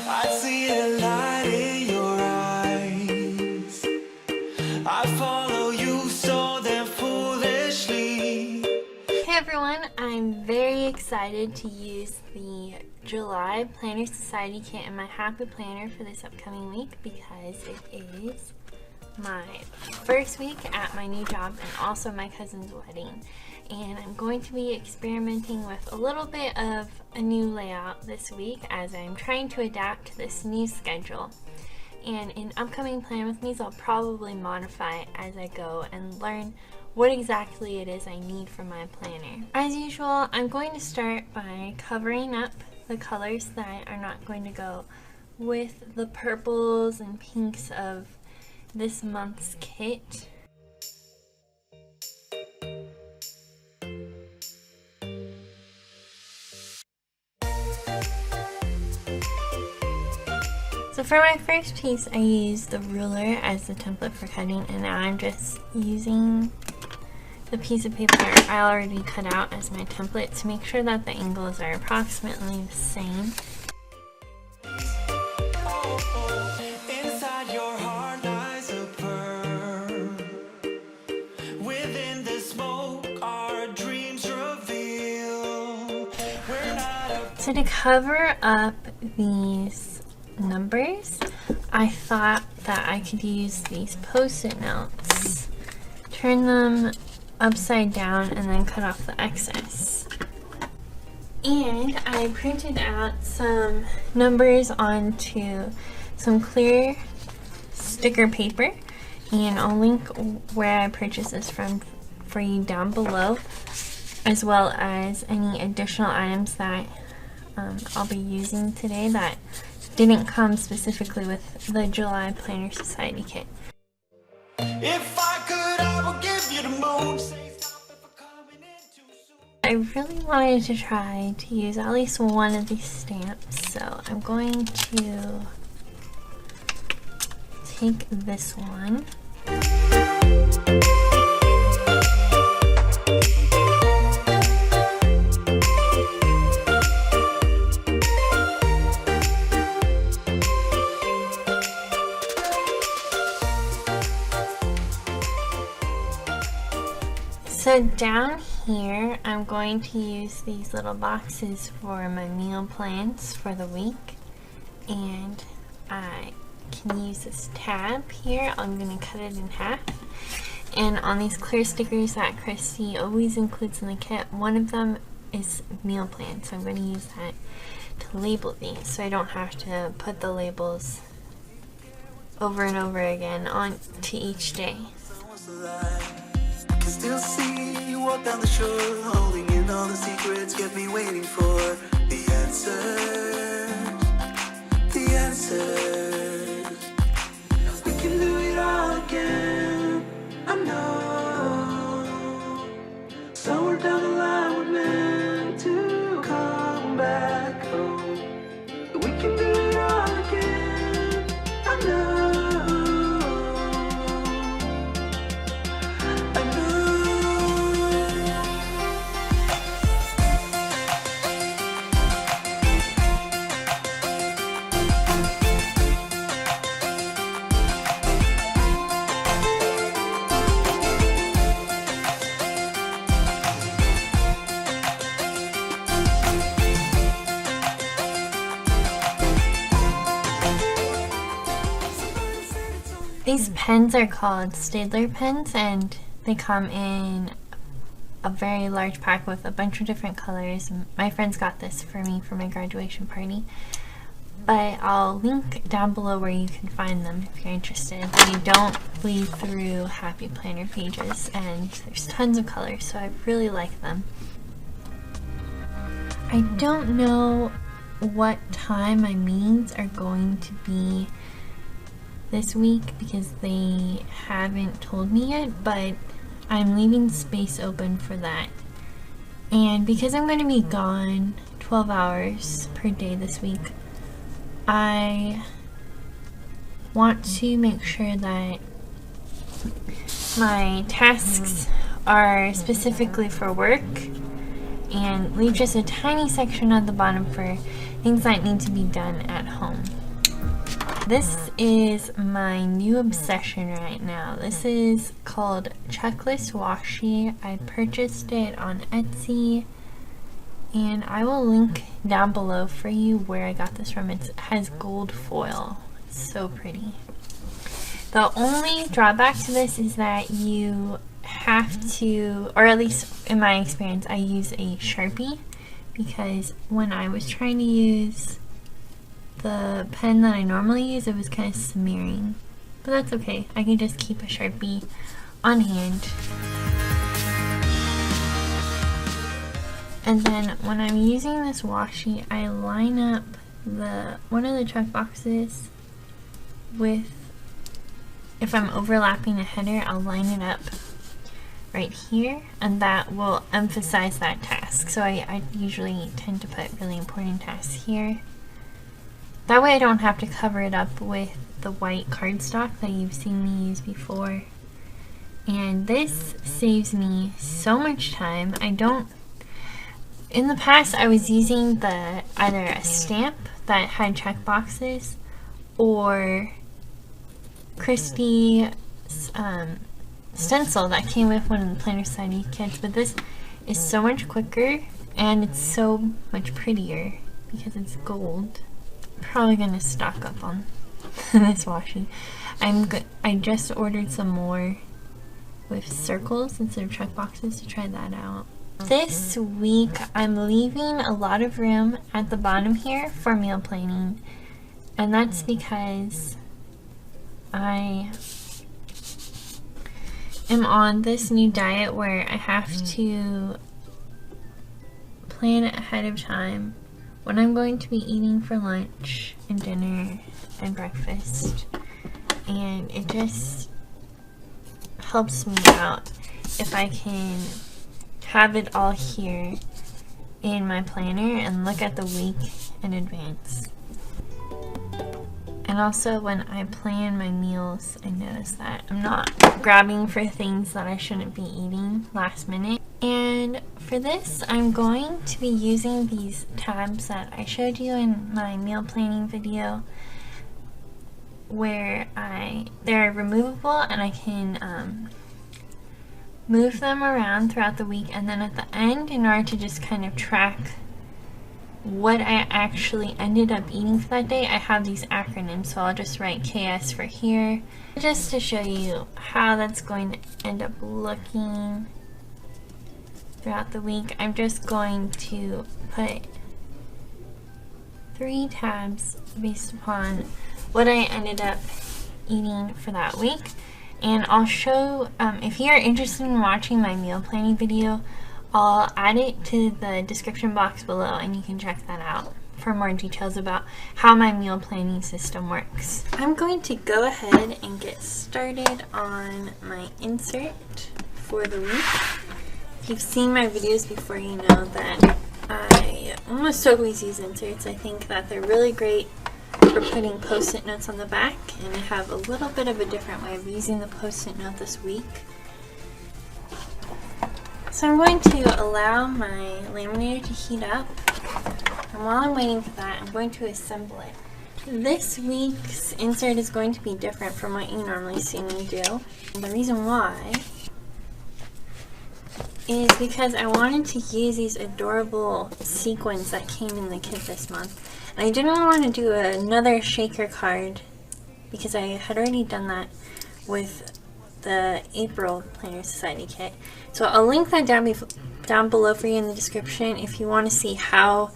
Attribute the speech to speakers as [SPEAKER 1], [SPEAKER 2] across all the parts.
[SPEAKER 1] I see a light in your eyes. I follow you so damn foolishly.
[SPEAKER 2] Hey everyone, I'm very excited to use the July Planner Society kit in my Happy Planner for this upcoming week because it is my first week at my new job and also my cousin's wedding. And I'm going to be experimenting with a little bit of a new layout this week as I'm trying to adapt to this new schedule. And in upcoming Plan With Me's, I'll probably modify it as I go and learn what exactly it is I need for my planner. As usual, I'm going to start by covering up the colors that are not going to go with the purples and pinks of this month's kit. So for my first piece, I used the ruler as the template for cutting, and now I'm just using the piece of paper I already cut out as my template to make sure that the angles are approximately the same.
[SPEAKER 1] Inside your heart lies a pearl. Within the smoke, our dreams reveal. We're not
[SPEAKER 2] So to cover up these numbers, I thought that I could use these post-it notes, turn them upside down, and then cut off the excess. And I printed out some numbers onto some clear sticker paper, and I'll link where I purchased this from for you down below, as well as any additional items that I'll be using today that didn't come specifically with the July Planner Society kit.
[SPEAKER 1] If I could, I would give you the moon. Say stop if I'm coming in too soon.
[SPEAKER 2] I really wanted to try to use at least one of these stamps, so I'm going to take this one. So down here, I'm going to use these little boxes for my meal plans for the week, and I can use this tab here. I'm going to cut it in half, and on these clear stickers that Christy always includes in the kit, one of them is meal plan, so I'm going to use that to label these so I don't have to put the labels over and over again on to each day.
[SPEAKER 3] Still see you walk down the shore, holding in all the secrets, kept me waiting for the answers, the answers. We can do it all again, I know. Somewhere down the line we're meant to come back home. We can do it all again, I know.
[SPEAKER 2] These pens are called Staedtler pens, and they come in a very large pack with a bunch of different colors. My friends got this for me for my graduation party, but I'll link down below where you can find them if you're interested. They don't bleed through Happy Planner pages, and there's tons of colors, so I really like them. I don't know what time my meetings are going to be this week because they haven't told me yet, but I'm leaving space open for that. And because I'm going to be gone 12 hours per day this week, I want to make sure that my tasks are specifically for work and leave just a tiny section at the bottom for things that need to be done at home. This is my new obsession right now. This is called Checklist Washi. I purchased it on Etsy, and I will link down below for you where I got this from. It has gold foil. It's so pretty. The only drawback to this is that you have to, or at least in my experience, I use a Sharpie, because when I was trying to use the pen that I normally use, it was kind of smearing. But that's okay. I can just keep a Sharpie on hand. And then when I'm using this washi, I line up one of the check boxes with, if I'm overlapping a header, I'll line it up right here, and that will emphasize that task. So I usually tend to put really important tasks here. That way I don't have to cover it up with the white cardstock that you've seen me use before. And this saves me so much time. In the past I was using either a stamp that had check boxes or Christie stencil that came with one of the Planner Society kits, but this is so much quicker and it's so much prettier because it's gold. Probably gonna stock up on this washi. I just ordered some more with circles instead of check boxes to try that out. This week I'm leaving a lot of room at the bottom here for meal planning, and that's because I am on this new diet where I have to plan ahead of time what I'm going to be eating for lunch and dinner and breakfast, and it just helps me out if I can have it all here in my planner and look at the week in advance. And also when I plan my meals, I notice that I'm not grabbing for things that I shouldn't be eating last minute. And for this, I'm going to be using these tabs that I showed you in my meal planning video, where they're removable and I can move them around throughout the week, and then at the end, in order to just kind of track what I actually ended up eating for that day, I have these acronyms, so I'll just write KS for here, just to show you how that's going to end up looking throughout the week. I'm just going to put 3 tabs based upon what I ended up eating for that week. And I'll show, if you're interested in watching my meal planning video, I'll add it to the description box below and you can check that out for more details about how my meal planning system works. I'm going to go ahead and get started on my insert for the week. If you've seen my videos before, you know that I almost always use inserts. I think that they're really great for putting post-it notes on the back, and I have a little bit of a different way of using the post-it note this week. So I'm going to allow my laminator to heat up, and while I'm waiting for that, I'm going to assemble it. This week's insert is going to be different from what you normally see me do. And the reason why is because I wanted to use these adorable sequins that came in the kit this month. And I didn't want to do another shaker card because I had already done that with the April Planner Society kit. So I'll link that down below for you in the description if you want to see how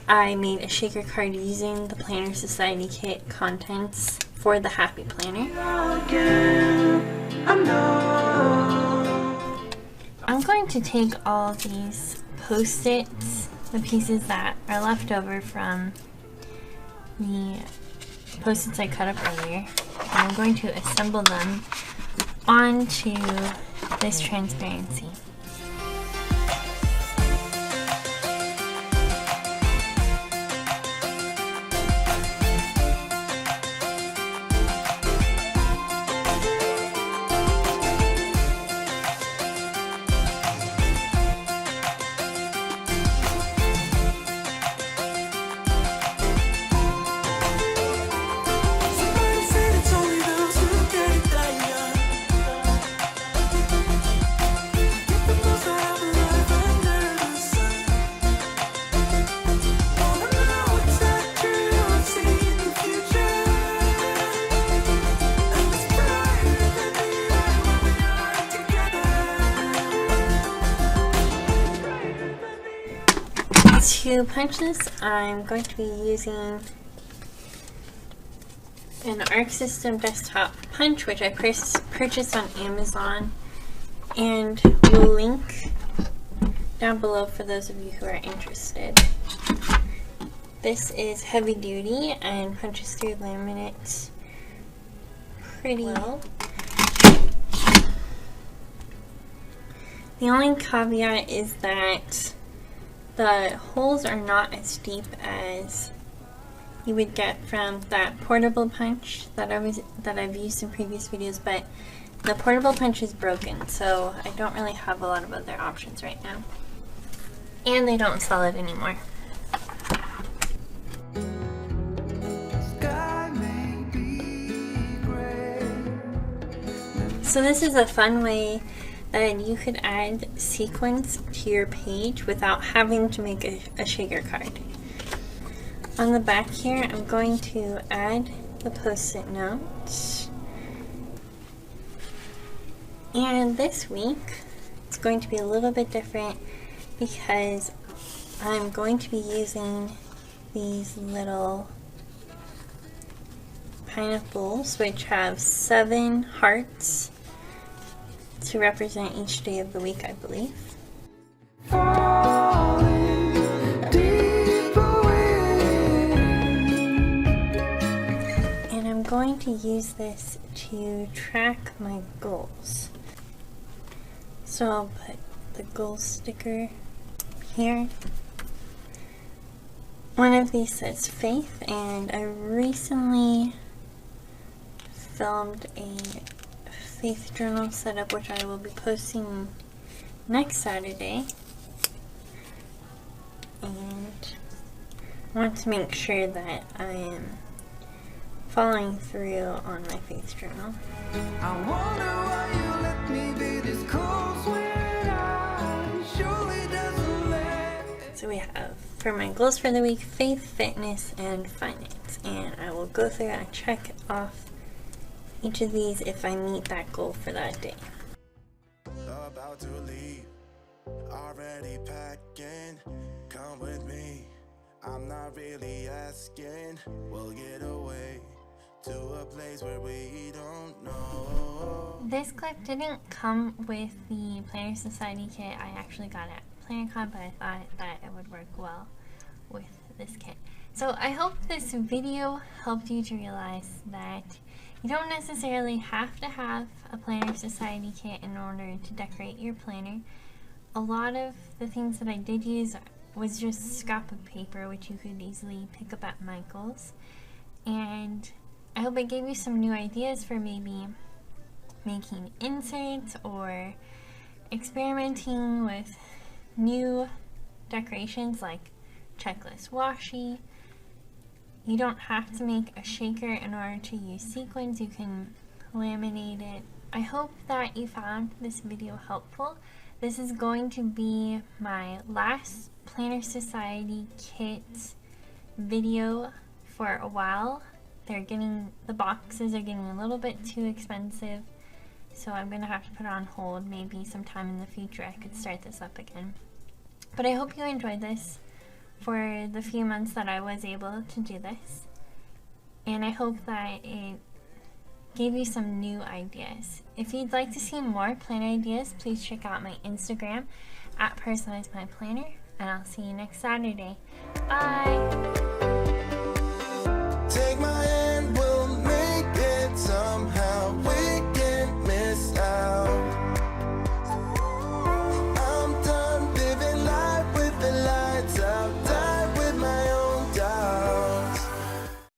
[SPEAKER 2] I made a shaker card using the Planner Society kit contents for the Happy Planner. I'm going to take all these post-its, the pieces that are left over from the post-its I cut up earlier, and I'm going to assemble them onto this transparency. To punch this, I'm going to be using an Arc System desktop punch, which I purchased on Amazon, and we'll link down below for those of you who are interested. This is heavy duty and punches through laminate pretty well. The only caveat is that the holes are not as deep as you would get from that portable punch that I've used in previous videos, but the portable punch is broken, so I don't really have a lot of other options right now. And they don't sell it anymore. So this is a fun way that you could add sequins to your page without having to make a shaker card. On the back here, I'm going to add the post-it notes. And this week, it's going to be a little bit different because I'm going to be using these little pineapples, which have 7 hearts to represent each day of the week, I believe. And I'm going to use this to track my goals. So I'll put the goal sticker here. One of these says faith, and I recently filmed a faith journal setup, which I will be posting next Saturday, and I want to make sure that I am following through on my faith journal.
[SPEAKER 1] I wonder why you let me be this close when I surely doesn't let.
[SPEAKER 2] So we have, for my goals for the week, faith, fitness, and finance, and I will go through and check off each of these if I meet that goal for that day.
[SPEAKER 1] About to leave, already packing. Come with me, I'm not really asking. We'll get away to a place where we don't know.
[SPEAKER 2] This clip didn't come with the Planner Society kit. I actually got it at PlannerCon, but I thought that it would work well with this kit. So I hope this video helped you to realize that you don't necessarily have to have a Planner Society kit in order to decorate your planner. A lot of the things that I did use was just scrap of paper, which you could easily pick up at Michael's. And I hope it gave you some new ideas for maybe making inserts or experimenting with new decorations like checklist washi. You don't have to make a shaker in order to use sequins. You can laminate it. I hope that you found this video helpful. This is going to be my last Planner Society kit video for a while. The boxes are getting a little bit too expensive, so I'm going to have to put it on hold. Maybe sometime in the future I could start this up again. But I hope you enjoyed this for the few months that I was able to do this, and I hope that it gave you some new ideas. If you'd like to see more planner ideas, please check out my Instagram at PersonalizeMyPlanner, and I'll see you next Saturday. Bye!